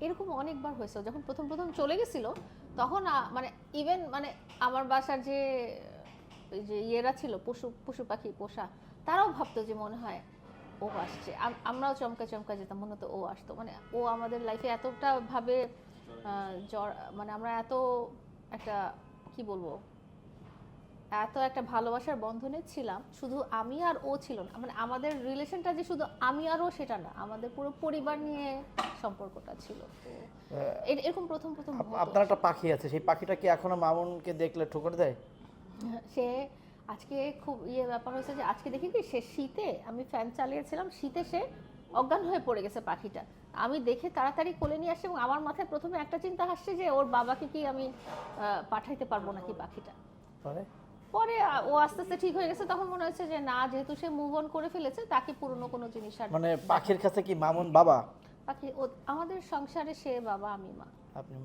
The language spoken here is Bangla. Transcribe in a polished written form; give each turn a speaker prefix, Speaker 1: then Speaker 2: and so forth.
Speaker 1: এরকম অনেকবার হয়েছে। যখন প্রথম প্রথম চলে গেছিল তখন মানে ইভেন মানে আমার বাসার যে ওই যে ইয়েরা ছিল পশু পশু পাখি পোষা, তারাও ভাবতো যে মনে হয় ও আসছে। আমরাও চমকা চমকা যেতাম, মনে হতো ও আসতো। মানে ও আমাদের লাইফে এতটা ভাবে মানে আমরা এত একটা কি বলবো, এত একটা ভালোবাসার বন্ধনে ছিলাম, শুধু আমি আর ও ছিল না, মানে আমাদের রিলেশনটা যে শুধু আমি আর ও সেটা না, আমাদের পুরো পরিবার নিয়ে সম্পর্কটা ছিল। তো এরকম প্রথম প্রথম হতো।
Speaker 2: আপনার একটা পাখি আছে, সেই পাখিটা কি এখনো মামুনকে দেখলে ঠোকর দেয়?
Speaker 1: সে আজকে খুব ব্যাপার হয়েছে যে আজকে দেখি কি সে শীতে, আমি ফ্যান চালিয়েছিলাম, শীতে সে অজ্ঞান হয়ে পড়ে গেছে পাখিটা। আমি দেখে তাড়াতাড়ি কোলে নিয়ে আসছি এবং আমার মাথায় প্রথমে একটা চিন্তা আসছে যে ওর বাবাকে কি আমি পাঠাইতে পারবো নাকি পাখিটা।
Speaker 2: পরে
Speaker 1: পরে ও আস্তে আস্তে ঠিক হয়ে গেছে, তখন মনে হচ্ছে যে না, যেহেতু সে মুভ অন করে ফেলেছে, তাকে পুরনো কোনো জিনিস আর
Speaker 2: মানে পাখির কাছে কি মামুন বাবা?
Speaker 1: পাখি আমাদের সংসারে সে বাবা, আমি মা।
Speaker 2: আপনি